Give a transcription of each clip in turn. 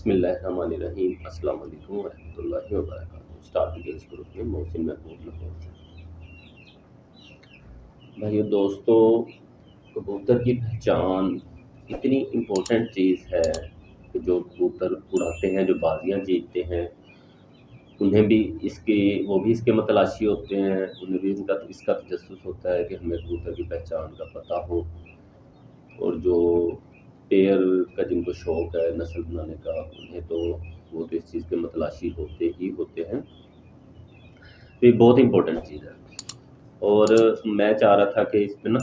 बिस्मिल्लाहिर्रहमानिर्रहीम अस्सलाम वालेकुम वरहमतुल्लाहि वबरकातुहू। स्टार डिटेल्स ग्रुप में मोहसिन महमूद लाहौर। भाइयों दोस्तों, कबूतर की पहचान इतनी इम्पोर्टेंट चीज़ है कि जो कबूतर उड़ाते हैं, जो बाजियाँ जीतते हैं, उन्हें भी वो भी इसके मतलाशी होते हैं। उन्हें भी इसका तजस्सुस होता है कि हमें कबूतर की पहचान का पता हो। और जो पेयर का जिनको शौक़ है नस्ल बनाने का, उन्हें तो वो तो इस चीज़ के मतलाशी होते ही होते हैं। तो ये बहुत इम्पोर्टेंट चीज़ है। और मैं चाह रहा था कि इस पे ना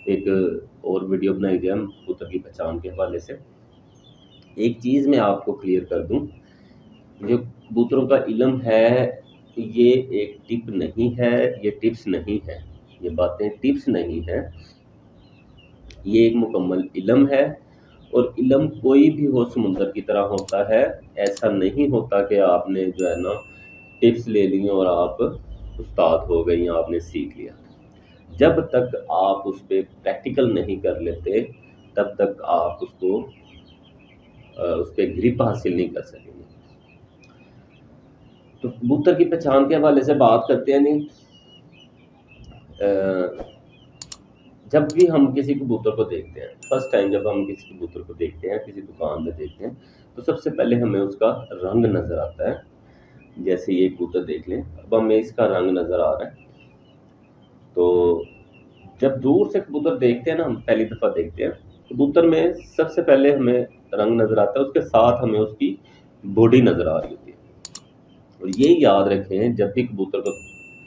एक और वीडियो बनाई जाए कबूतर की पहचान के हवाले से। एक चीज़ मैं आपको क्लियर कर दूं, जो कबूतरों का इल्म है ये एक टिप नहीं है, ये टिप्स नहीं है, ये बातें टिप्स नहीं है, ये एक मुकम्मल इल्म है। और इल्म कोई भी हो समुंदर की तरह होता है। ऐसा नहीं होता कि आपने जो है ना टिप्स ले ली और आप उस्ताद हो गई, आपने सीख लिया। जब तक आप उस पर प्रैक्टिकल नहीं कर लेते तब तक आप उस पर ग्रिप हासिल नहीं कर सकेंगे। तो कबूतर की पहचान के हवाले से बात करते हैं। नहीं, जब भी हम किसी कबूतर को देखते हैं, फर्स्ट टाइम जब हम किसी कबूतर को देखते हैं, किसी दुकान में देखते हैं, तो सबसे पहले हमें उसका रंग नज़र आता है। जैसे ये कबूतर देख लें, अब हमें इसका रंग नज़र आ रहा है। तो जब दूर से कबूतर देखते हैं ना, हम पहली दफ़ा देखते हैं कबूतर में, सबसे पहले हमें रंग नज़र आता है, उसके साथ हमें उसकी बॉडी नज़र आ रही होती है। और ये याद रखें, जब भी कबूतर को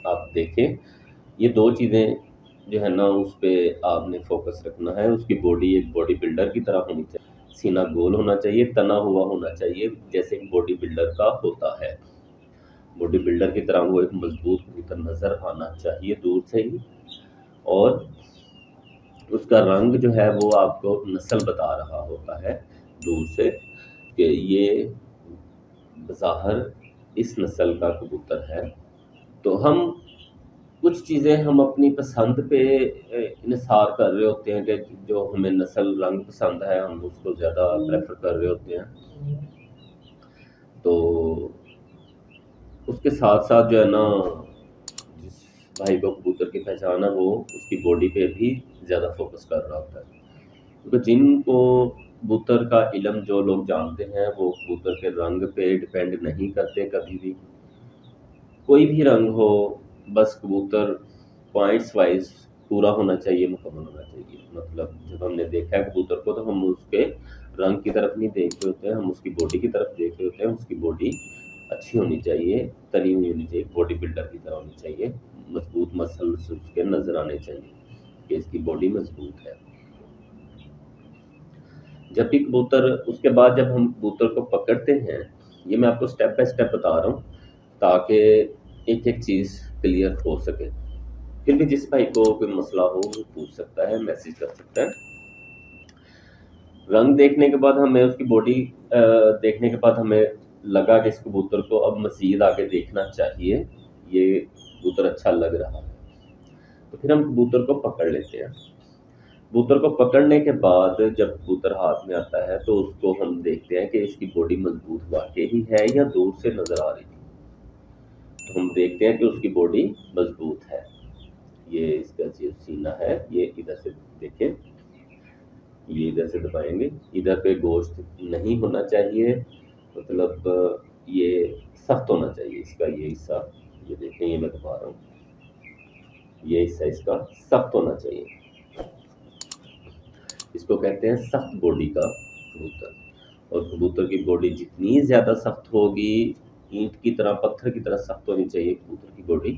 आप देखें, ये दो चीज़ें जो है ना उस पर आपने फोकस रखना है। उसकी बॉडी एक बॉडी बिल्डर की तरह होनी चाहिए, सीना गोल होना चाहिए, तना हुआ होना चाहिए, जैसे एक बॉडी बिल्डर का होता है। बॉडी बिल्डर की तरह वो एक मजबूत कबूतर नज़र आना चाहिए दूर से ही। और उसका रंग जो है वो आपको नस्ल बता रहा होता है दूर से कि ये बज़ाहिर इस नस्ल का कबूतर है। तो हम कुछ चीज़ें हम अपनी पसंद पे इन्हिसार कर रहे होते हैं कि जो हमें नस्ल रंग पसंद है हम उसको ज़्यादा प्रेफर कर रहे होते हैं। तो उसके साथ साथ जो है ना, जिस भाई को कबूतर की पहचान है वो उसकी बॉडी पे भी ज़्यादा फोकस कर रहा होता है। क्योंकि जिनको कबूतर का इल्म जो लोग जानते हैं वो कबूतर के रंग पे डिपेंड नहीं करते कभी भी। कोई भी रंग हो, बस कबूतर पॉइंट्स वाइज पूरा होना चाहिए, मुकम्मल होना चाहिए। मतलब जब हमने देखा है कबूतर को तो हम उसके रंग की तरफ नहीं देख रहे होते हैं, हम उसकी बॉडी की तरफ देख रहे होते हैं। उसकी बॉडी अच्छी होनी चाहिए, तनी हुई होनी चाहिए, बॉडी बिल्डर की तरह होनी चाहिए, मजबूत मसल्स उसके नजर आने चाहिए कि इसकी बॉडी मजबूत है। जब भी कबूतर, उसके बाद जब हम कबूतर को पकड़ते हैं, ये मैं आपको स्टेप बाय स्टेप बता रहा हूँ ताकि एक एक चीज़ क्लियर हो सके। फिर भी जिस भाई को कोई मसला हो वो पूछ सकता है, मैसेज कर सकता है। रंग देखने के बाद हमें उसकी बॉडी देखने के बाद हमें लगा कि इस कबूतर को अब मज़ीद आगे देखना चाहिए, ये कबूतर अच्छा लग रहा है, तो फिर हम कबूतर को पकड़ लेते हैं। कबूतर को पकड़ने के बाद जब कबूतर हाथ में आता है तो उसको हम देखते हैं कि इसकी बॉडी मजबूत वाकई ही है या दूर से नज़र आ रही थी। तो हम देखते हैं कि उसकी बॉडी मजबूत है। ये इसका जो सीना है, ये इधर से देखें, ये इधर से दबाएंगे, इधर पे गोश्त नहीं होना चाहिए, मतलब ये सख्त होना चाहिए इसका ये हिस्सा। ये देखें, ये मैं दबा रहा हूँ, ये हिस्सा इसका सख्त होना चाहिए। इसको कहते हैं सख्त बॉडी का कबूतर। और कबूतर की बॉडी जितनी ज़्यादा सख्त होगी, ईंट की तरह, पत्थर की तरह सख्त होनी चाहिए कबूतर की बॉडी।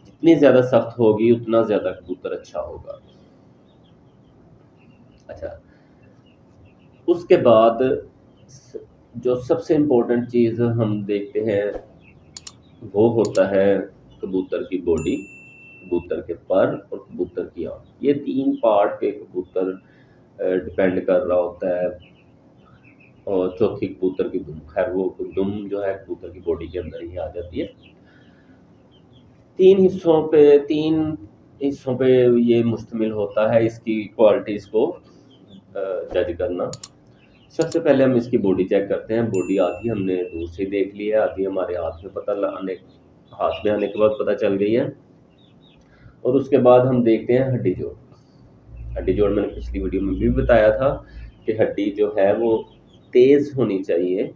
जितनी ज़्यादा सख्त होगी उतना ज़्यादा कबूतर अच्छा होगा। अच्छा, उसके बाद जो सबसे इम्पोर्टेंट चीज़ हम देखते हैं वो होता है कबूतर की बॉडी, कबूतर के पर और कबूतर की आँख। ये तीन पार्ट पे कबूतर डिपेंड कर रहा होता है। और चौथी कबूतर की दुम, खैर वो दुम जो है कबूतर की बॉडी के अंदर ही आ जाती है। तीन हिस्सों पे ये मुश्तमिल होता है इसकी क्वालिटीज़ को जज करना। सबसे पहले हम इसकी बॉडी चेक करते हैं। बॉडी आधी हमने दूर से देख ली है, आधी हमारे हाथ में आने के बाद पता चल गई है। और उसके बाद हम देखते हैं हड्डी जोड़। हड्डी जोड़ मैंने पिछली वीडियो में भी बताया था कि हड्डी जो है वो तेज़ होनी चाहिए,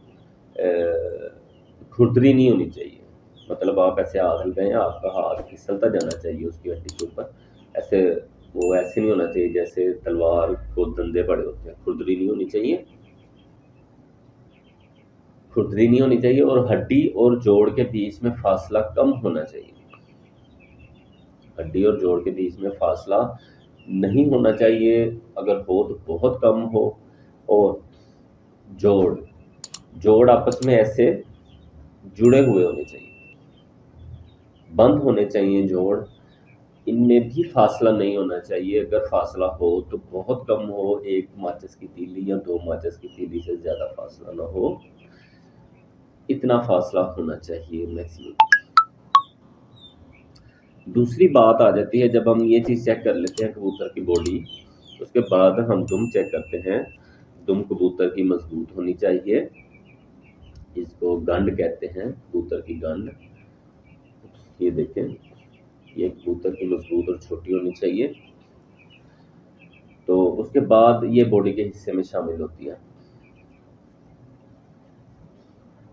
खुरदरी नहीं होनी चाहिए। मतलब आप ऐसे हाथ लगाएं, आपका हाथ फिसलता जाना चाहिए उसकी हड्डी के ऊपर। ऐसे वो ऐसे नहीं होना चाहिए जैसे तलवार को दंदे पड़े होते हैं। खुरदरी नहीं होनी चाहिए, खुरदरी नहीं होनी चाहिए। और हड्डी और जोड़ के बीच में फासला कम होना चाहिए। हड्डी और जोड़ के बीच में फासला नहीं होना चाहिए। अगर हो तो बहुत कम हो। और जोड़ जोड़ आपस में ऐसे जुड़े हुए होने चाहिए, बंद होने चाहिए जोड़। इनमें भी फासला नहीं होना चाहिए। अगर फासला हो तो बहुत कम हो, 1 माचिस की तीली या 2 माचिस की तीली से ज़्यादा फासला ना हो, इतना फासला होना चाहिए मैक्सिमम। दूसरी बात आ जाती है, जब हम ये चीज़ चेक कर लेते हैं कबूतर की बॉडी, उसके बाद हम दुम चेक करते हैं। दुम कबूतर की मजबूत होनी चाहिए। इसको गंड कहते हैं, कबूतर की गंड। ये देखें, ये कबूतर की मजबूत और छोटी होनी चाहिए। तो उसके बाद ये बॉडी के हिस्से में शामिल होती है।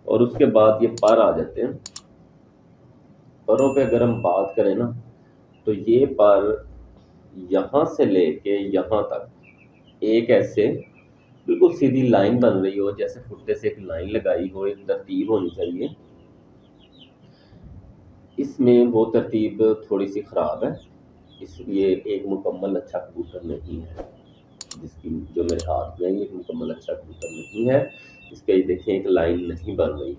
और उसके बाद ये पर आ जाते हैं। परों पे अगर हम बात करें ना, तो ये पर यहाँ से लेके यहाँ तक एक ऐसे बिल्कुल सीधी लाइन बन रही हो, जैसे फुट्टे से एक लाइन लगाई हो, एक तरतीब होनी चाहिए। इसमें वो तरतीब थोड़ी सी ख़राब है, इसलिए एक मुकम्मल अच्छा कबूतर नहीं है। जिसकी जो मेरे हाथ में है, ये एक मुकम्मल अच्छा कबूतर नहीं है। इसके देखिए एक लाइन नहीं बन रही,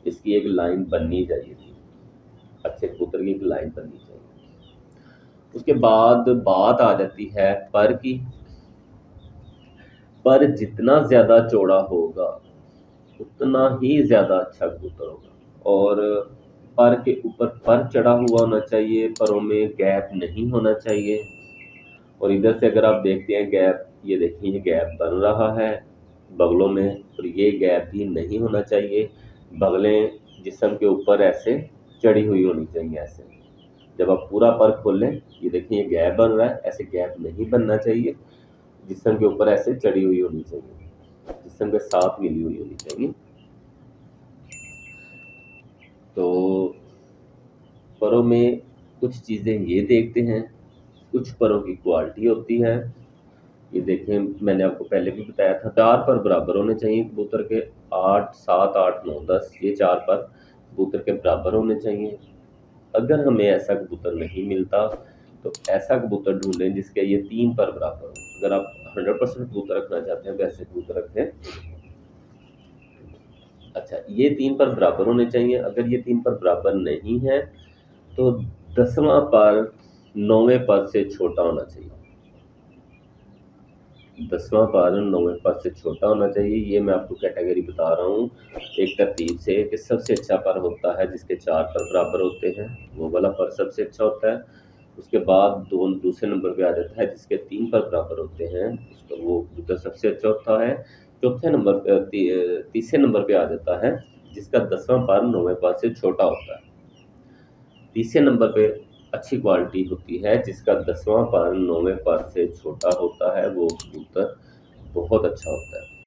इसकी एक लाइन बननी चाहिए थी। अच्छे कबूतर की एक लाइन बननी चाहिए। उसके बाद बात आ जाती है पर की। पर जितना ज़्यादा चौड़ा होगा उतना ही ज़्यादा अच्छा कबूतर होगा। और पर के ऊपर पर चढ़ा हुआ होना चाहिए, परों में गैप नहीं होना चाहिए। और इधर से अगर आप देखते हैं गैप, ये देखिए ये गैप बन रहा है बगलों में, और ये गैप भी नहीं होना चाहिए। बगलें जिस्म के ऊपर ऐसे चढ़ी हुई होनी चाहिए। ऐसे जब आप पूरा पर खोलें, ये देखिए ये गैप बन रहा है, ऐसे गैप नहीं बनना चाहिए। जिस्म के ऊपर ऐसे चढ़ी हुई होनी चाहिए, जिस्म के साथ मिली हुई होनी चाहिए। तो परों में कुछ चीज़ें ये देखते हैं, कुछ परों की क्वालिटी होती है। ये देखें, मैंने आपको पहले भी बताया था, 4 पर बराबर होने चाहिए कबूतर के। 8, 7, 8, 9, 10 ये 4 पर कबूतर के बराबर होने चाहिए। अगर हमें ऐसा कबूतर नहीं मिलता तो ऐसा कबूतर ढूंढें जिसके ये 3 पर बराबर हो। अगर आप 100% कबूतर रखना चाहते हैं तो ऐसे कबूतर रखें। अच्छा, ये 3 पर बराबर होने चाहिए। अगर ये 3 पर बराबर नहीं है तो 10वां पर 9वें पर से छोटा होना चाहिए। 10वां पर 9वें पर से छोटा होना चाहिए। ये मैं आपको कैटेगरी बता रहा हूँ एक तरतीब से, कि सबसे अच्छा पर होता है जिसके 4 पर बराबर होते हैं, वो वाला पर सबसे अच्छा होता है। उसके बाद दूसरे नंबर पे आ जाता है जिसके 3 पर बराबर होते हैं, उसका वो कबूतर सबसे अच्छा होता है। तीसरे नंबर पे आ जाता है जिसका 10वां पर 9वें पर से छोटा होता है। तीसरे नंबर पे अच्छी क्वालिटी होती है जिसका 10वां पर 9वें पर से छोटा होता है, वो कबूतर बहुत अच्छा होता है।